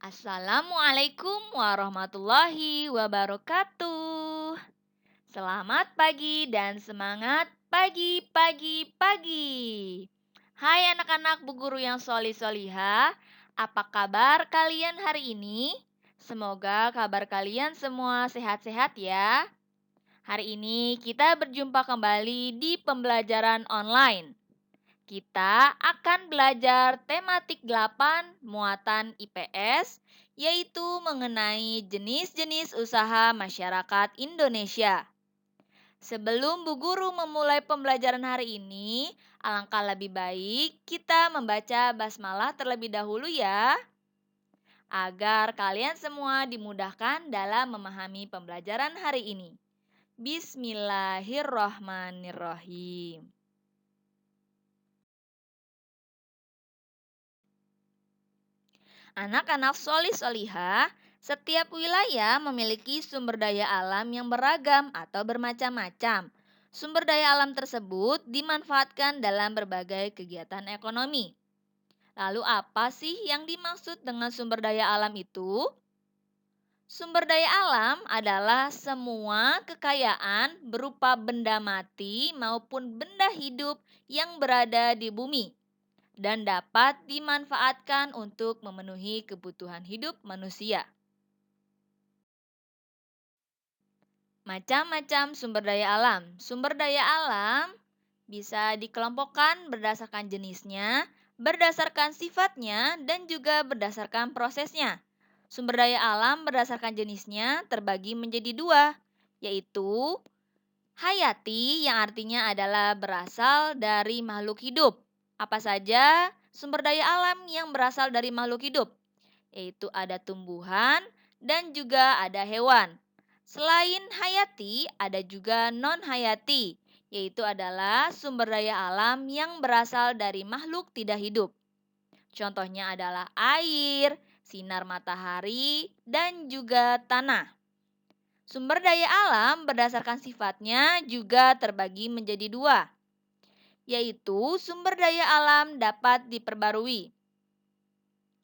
Assalamualaikum warahmatullahi wabarakatuh. Selamat pagi dan semangat pagi, pagi, pagi. Hai anak-anak Bu Guru yang solih-solihah, apa kabar kalian hari ini? Semoga kabar kalian semua sehat-sehat ya. Hari ini kita berjumpa kembali di pembelajaran online. Kita akan belajar tematik 8 muatan IPS, yaitu mengenai jenis-jenis usaha masyarakat Indonesia. Sebelum Bu Guru memulai pembelajaran hari ini, alangkah lebih baik kita membaca basmalah terlebih dahulu ya, agar kalian semua dimudahkan dalam memahami pembelajaran hari ini. Bismillahirrohmanirrohim. Anak-anak solih-solihah, setiap wilayah memiliki sumber daya alam yang beragam atau bermacam-macam. Sumber daya alam tersebut dimanfaatkan dalam berbagai kegiatan ekonomi. Lalu apa sih yang dimaksud dengan sumber daya alam itu? Sumber daya alam adalah semua kekayaan berupa benda mati maupun benda hidup yang berada di bumi dan dapat dimanfaatkan untuk memenuhi kebutuhan hidup manusia. Macam-macam sumber daya alam. Sumber daya alam bisa dikelompokkan berdasarkan jenisnya, berdasarkan sifatnya, dan juga berdasarkan prosesnya. Sumber daya alam berdasarkan jenisnya terbagi menjadi dua, yaitu hayati yang artinya adalah berasal dari makhluk hidup. Apa saja sumber daya alam yang berasal dari makhluk hidup? Yaitu ada tumbuhan dan juga ada hewan. Selain hayati, ada juga non-hayati, yaitu adalah sumber daya alam yang berasal dari makhluk tidak hidup. Contohnya adalah air, sinar matahari, dan juga tanah. Sumber daya alam berdasarkan sifatnya juga terbagi menjadi dua, yaitu sumber daya alam dapat diperbarui.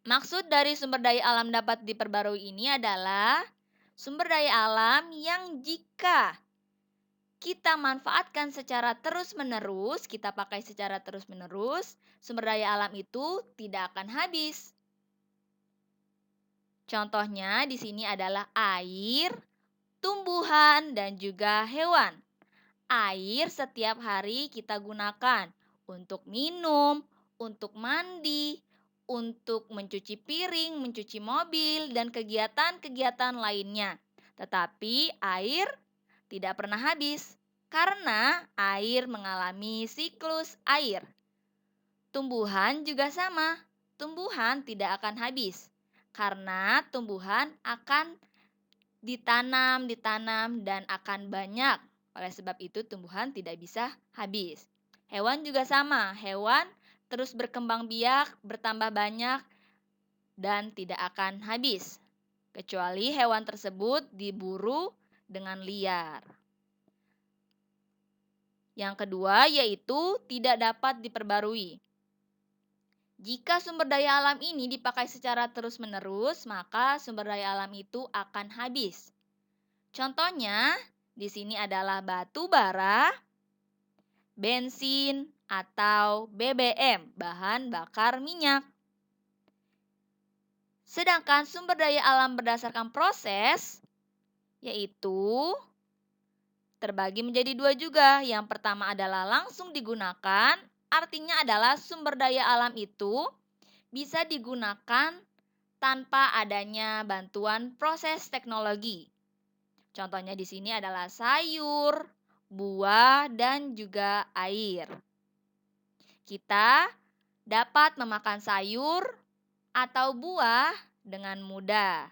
Maksud dari sumber daya alam dapat diperbarui ini adalah sumber daya alam yang jika kita manfaatkan secara terus-menerus, kita pakai secara terus-menerus, sumber daya alam itu tidak akan habis. Contohnya di sini adalah air, tumbuhan, dan juga hewan. Air setiap hari kita gunakan untuk minum, untuk mandi, untuk mencuci piring, mencuci mobil, dan kegiatan-kegiatan lainnya. Tetapi air tidak pernah habis karena air mengalami siklus air. Tumbuhan juga sama. Tumbuhan tidak akan habis karena tumbuhan akan ditanam, dan akan banyak. Oleh sebab itu tumbuhan tidak bisa habis. Hewan juga sama. Hewan terus berkembang biak, bertambah banyak, dan tidak akan habis. Kecuali hewan tersebut diburu dengan liar. Yang kedua yaitu tidak dapat diperbarui. Jika sumber daya alam ini dipakai secara terus-menerus, maka sumber daya alam itu akan habis. Contohnya, di sini adalah batu bara, bensin, atau BBM, bahan bakar minyak. Sedangkan sumber daya alam berdasarkan proses, yaitu terbagi menjadi dua juga. Yang pertama adalah langsung digunakan, artinya adalah sumber daya alam itu bisa digunakan tanpa adanya bantuan proses teknologi. Contohnya di sini adalah sayur, buah, dan juga air. Kita dapat memakan sayur atau buah dengan mudah.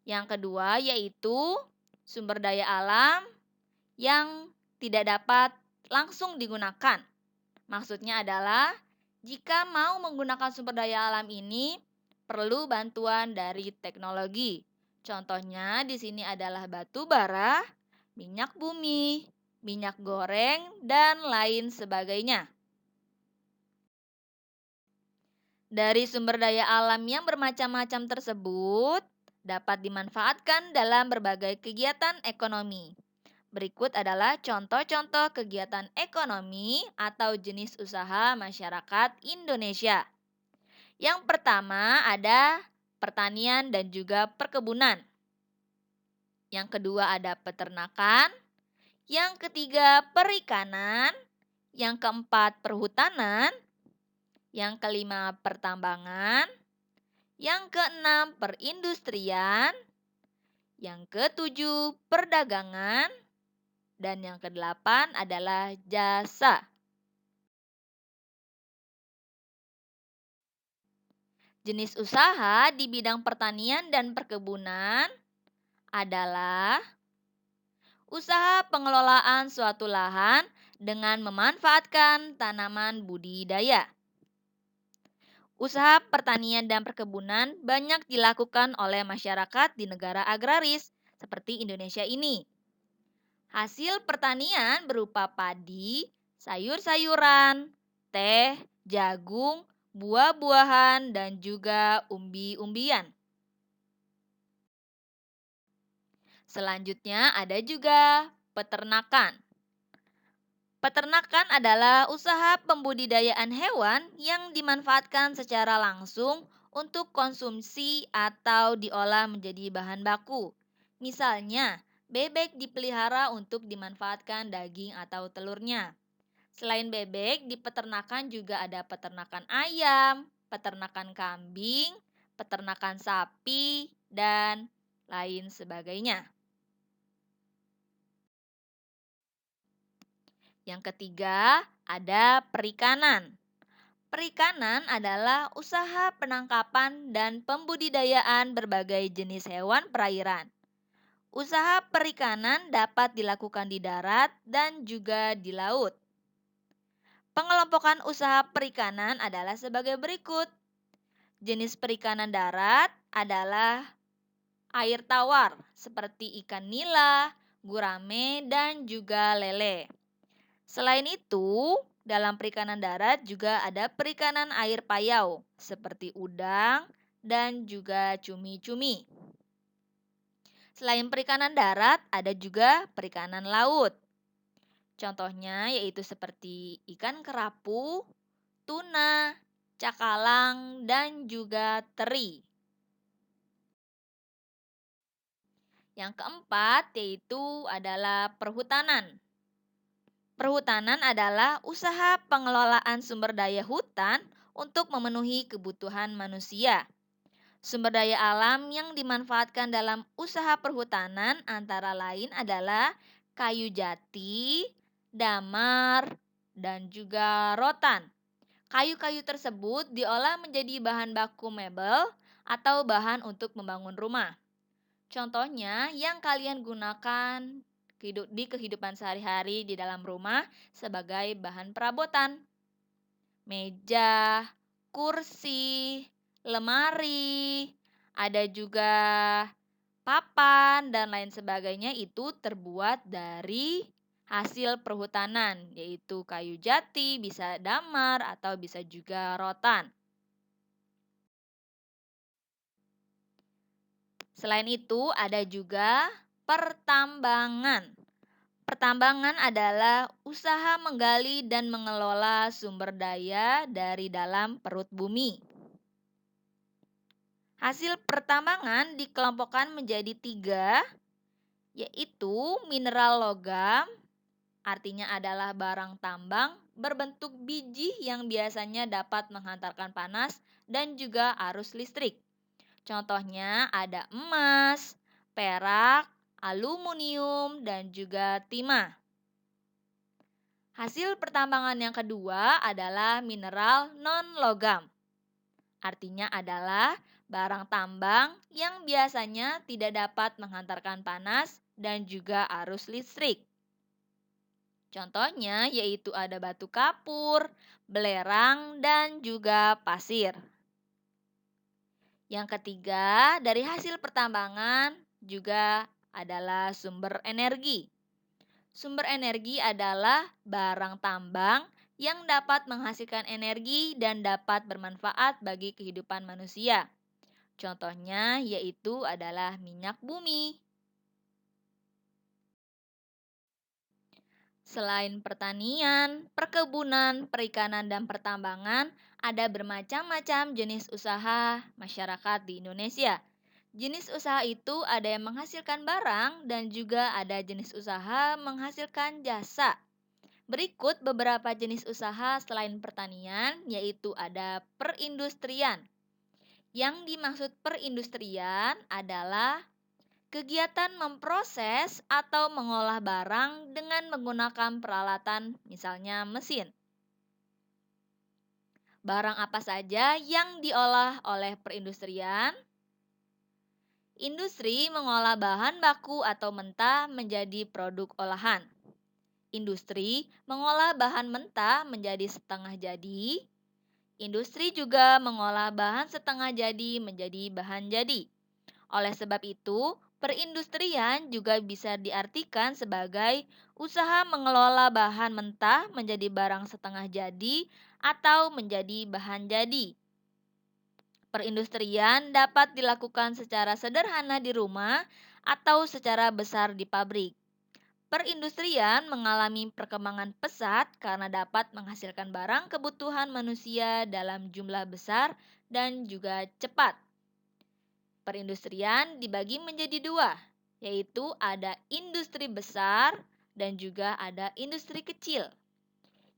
Yang kedua yaitu sumber daya alam yang tidak dapat langsung digunakan. Maksudnya adalah jika mau menggunakan sumber daya alam ini perlu bantuan dari teknologi. Contohnya di sini adalah batu bara, minyak bumi, minyak goreng, dan lain sebagainya. Dari sumber daya alam yang bermacam-macam tersebut dapat dimanfaatkan dalam berbagai kegiatan ekonomi. Berikut adalah contoh-contoh kegiatan ekonomi atau jenis usaha masyarakat Indonesia. Yang pertama ada pertanian dan juga perkebunan. Yang kedua ada peternakan. Yang ketiga perikanan. Yang keempat perhutanan. Yang kelima pertambangan. Yang keenam perindustrian. Yang ketujuh perdagangan. Dan yang kedelapan adalah jasa. Jenis usaha di bidang pertanian dan perkebunan adalah usaha pengelolaan suatu lahan dengan memanfaatkan tanaman budidaya. Usaha pertanian dan perkebunan banyak dilakukan oleh masyarakat di negara agraris seperti Indonesia ini. Hasil pertanian berupa padi, sayur-sayuran, teh, jagung, buah-buahan, dan juga umbi-umbian. Selanjutnya ada juga peternakan. Peternakan adalah usaha pembudidayaan hewan yang dimanfaatkan secara langsung untuk konsumsi atau diolah menjadi bahan baku. Misalnya, bebek dipelihara untuk dimanfaatkan daging atau telurnya. Selain bebek, di peternakan juga ada peternakan ayam, peternakan kambing, peternakan sapi, dan lain sebagainya. Yang ketiga, ada perikanan. Perikanan adalah usaha penangkapan dan pembudidayaan berbagai jenis hewan perairan. Usaha perikanan dapat dilakukan di darat dan juga di laut. Pengelompokan usaha perikanan adalah sebagai berikut. Jenis perikanan darat adalah air tawar seperti ikan nila, gurame, dan juga lele. Selain itu, dalam perikanan darat juga ada perikanan air payau seperti udang dan juga cumi-cumi. Selain perikanan darat, ada juga perikanan laut. Contohnya yaitu seperti ikan kerapu, tuna, cakalang, dan juga teri. Yang keempat yaitu adalah perhutanan. Perhutanan adalah usaha pengelolaan sumber daya hutan untuk memenuhi kebutuhan manusia. Sumber daya alam yang dimanfaatkan dalam usaha perhutanan antara lain adalah kayu jati, damar, dan juga rotan. Kayu-kayu tersebut diolah menjadi bahan baku mebel atau bahan untuk membangun rumah. Contohnya yang kalian gunakan di kehidupan sehari-hari di dalam rumah sebagai bahan perabotan. Meja, kursi, lemari, ada juga papan dan lain sebagainya itu terbuat dari hasil perhutanan, yaitu kayu jati, bisa damar atau bisa juga rotan. Selain itu, ada juga pertambangan. Pertambangan adalah usaha menggali dan mengelola sumber daya dari dalam perut bumi. Hasil pertambangan dikelompokkan menjadi tiga, yaitu mineral logam, artinya adalah barang tambang berbentuk biji yang biasanya dapat menghantarkan panas dan juga arus listrik. Contohnya ada emas, perak, aluminium, dan juga timah. Hasil pertambangan yang kedua adalah mineral non-logam. Artinya adalah barang tambang yang biasanya tidak dapat menghantarkan panas dan juga arus listrik. Contohnya yaitu ada batu kapur, belerang, dan juga pasir. Yang ketiga, dari hasil pertambangan juga adalah sumber energi. Sumber energi adalah barang tambang yang dapat menghasilkan energi dan dapat bermanfaat bagi kehidupan manusia. Contohnya yaitu adalah minyak bumi. Selain pertanian, perkebunan, perikanan, dan pertambangan, ada bermacam-macam jenis usaha masyarakat di Indonesia. Jenis usaha itu ada yang menghasilkan barang dan juga ada jenis usaha menghasilkan jasa. Berikut beberapa jenis usaha selain pertanian, yaitu ada perindustrian. Yang dimaksud perindustrian adalah kegiatan memproses atau mengolah barang dengan menggunakan peralatan, misalnya mesin. Barang apa saja yang diolah oleh perindustrian? Industri mengolah bahan baku atau mentah menjadi produk olahan. Industri mengolah bahan mentah menjadi setengah jadi. Industri juga mengolah bahan setengah jadi menjadi bahan jadi. Oleh sebab itu, perindustrian juga bisa diartikan sebagai usaha mengelola bahan mentah menjadi barang setengah jadi atau menjadi bahan jadi. Perindustrian dapat dilakukan secara sederhana di rumah atau secara besar di pabrik. Perindustrian mengalami perkembangan pesat karena dapat menghasilkan barang kebutuhan manusia dalam jumlah besar dan juga cepat. Perindustrian dibagi menjadi dua, yaitu ada industri besar dan juga ada industri kecil.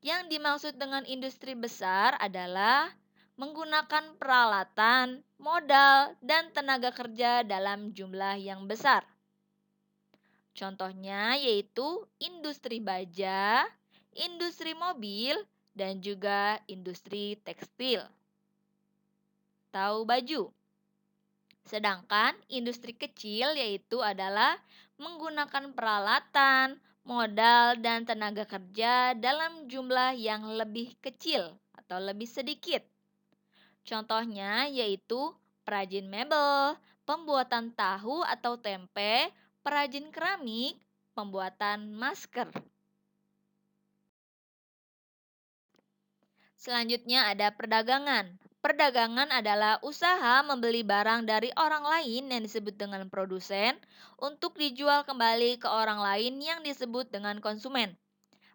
Yang dimaksud dengan industri besar adalah menggunakan peralatan, modal, dan tenaga kerja dalam jumlah yang besar. Contohnya yaitu industri baja, industri mobil, dan juga industri tekstil atau baju. Sedangkan industri kecil yaitu adalah menggunakan peralatan, modal, dan tenaga kerja dalam jumlah yang lebih kecil atau lebih sedikit. Contohnya yaitu perajin mebel, pembuatan tahu atau tempe, perajin keramik, pembuatan masker. Selanjutnya ada perdagangan. Perdagangan adalah usaha membeli barang dari orang lain yang disebut dengan produsen untuk dijual kembali ke orang lain yang disebut dengan konsumen.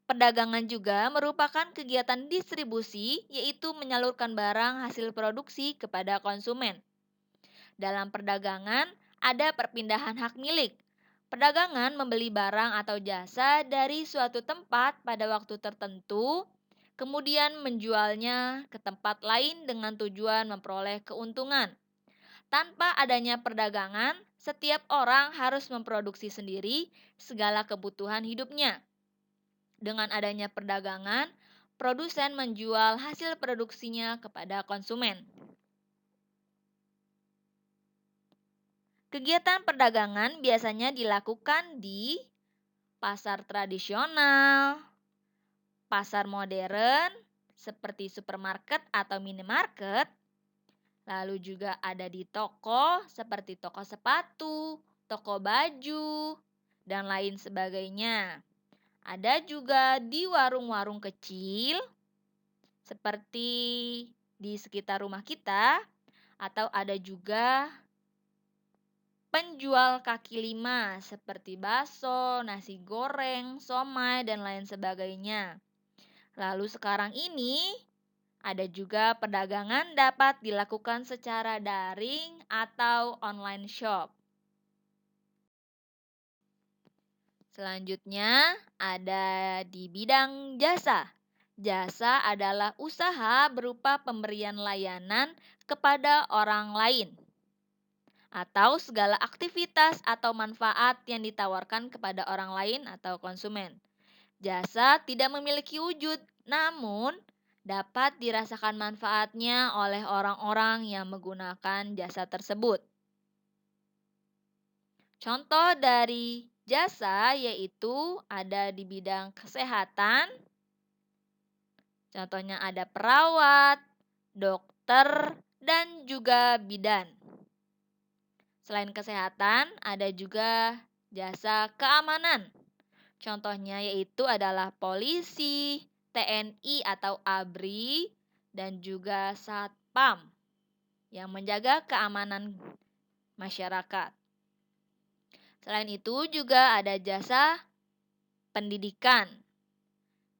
Perdagangan juga merupakan kegiatan distribusi, yaitu menyalurkan barang hasil produksi kepada konsumen. Dalam perdagangan, ada perpindahan hak milik. Perdagangan membeli barang atau jasa dari suatu tempat pada waktu tertentu, kemudian menjualnya ke tempat lain dengan tujuan memperoleh keuntungan. Tanpa adanya perdagangan, setiap orang harus memproduksi sendiri segala kebutuhan hidupnya. Dengan adanya perdagangan, produsen menjual hasil produksinya kepada konsumen. Kegiatan perdagangan biasanya dilakukan di pasar tradisional, pasar modern seperti supermarket atau minimarket, lalu juga ada di toko seperti toko sepatu, toko baju, dan lain sebagainya. Ada juga di warung-warung kecil seperti di sekitar rumah kita, atau ada juga penjual kaki lima seperti bakso, nasi goreng, somai, dan lain sebagainya. Lalu sekarang ini ada juga perdagangan dapat dilakukan secara daring atau online shop. Selanjutnya ada di bidang jasa. Jasa adalah usaha berupa pemberian layanan kepada orang lain atau segala aktivitas atau manfaat yang ditawarkan kepada orang lain atau konsumen. Jasa tidak memiliki wujud, namun dapat dirasakan manfaatnya oleh orang-orang yang menggunakan jasa tersebut. Contoh dari jasa yaitu ada di bidang kesehatan. Contohnya ada perawat, dokter, dan juga bidan. Selain kesehatan, ada juga jasa keamanan. Contohnya yaitu adalah polisi, TNI atau ABRI, dan juga Satpam yang menjaga keamanan masyarakat. Selain itu juga ada jasa pendidikan.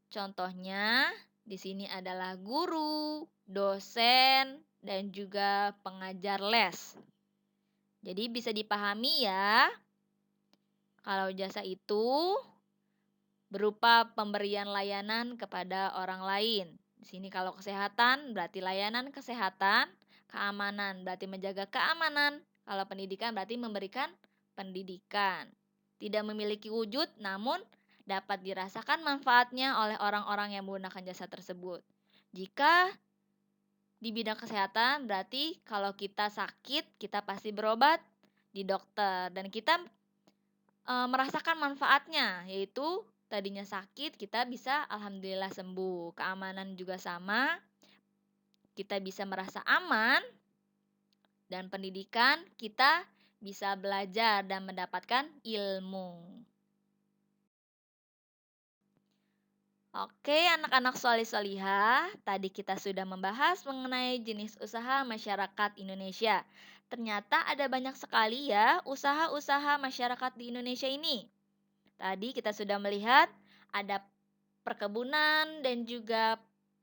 Contohnya di sini adalah guru, dosen, dan juga pengajar les. Jadi bisa dipahami ya, kalau jasa itu berupa pemberian layanan kepada orang lain. Di sini kalau kesehatan berarti layanan kesehatan, keamanan berarti menjaga keamanan, kalau pendidikan berarti memberikan pendidikan. Tidak memiliki wujud namun dapat dirasakan manfaatnya oleh orang-orang yang menggunakan jasa tersebut. Jika di bidang kesehatan berarti kalau kita sakit, kita pasti berobat di dokter dan kita merasakan manfaatnya, yaitu tadinya sakit kita bisa alhamdulillah sembuh. Keamanan juga sama, kita bisa merasa aman dan pendidikan kita bisa belajar dan mendapatkan ilmu. Oke, anak-anak solih-solihah, tadi kita sudah membahas mengenai jenis usaha masyarakat Indonesia. Ternyata ada banyak sekali ya usaha-usaha masyarakat di Indonesia ini. Tadi kita sudah melihat ada perkebunan dan juga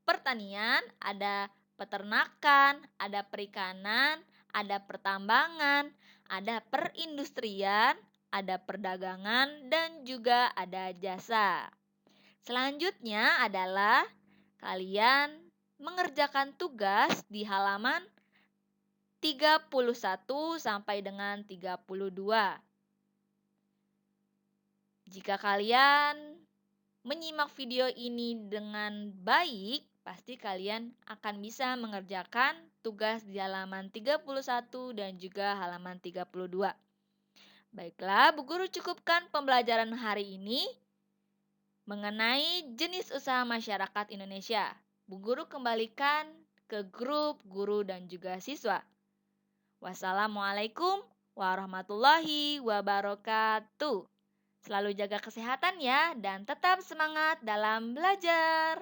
pertanian, ada peternakan, ada perikanan, ada pertambangan, ada perindustrian, ada perdagangan, dan juga ada jasa. Selanjutnya adalah kalian mengerjakan tugas di halaman 31 sampai dengan 32. Jika kalian menyimak video ini dengan baik, pasti kalian akan bisa mengerjakan tugas di halaman 31 dan juga halaman 32. Baiklah, Bu Guru cukupkan pembelajaran hari ini mengenai jenis usaha masyarakat Indonesia. Bu Guru kembalikan ke grup guru dan juga siswa. Wassalamualaikum warahmatullahi wabarakatuh. Selalu jaga kesehatan ya dan tetap semangat dalam belajar.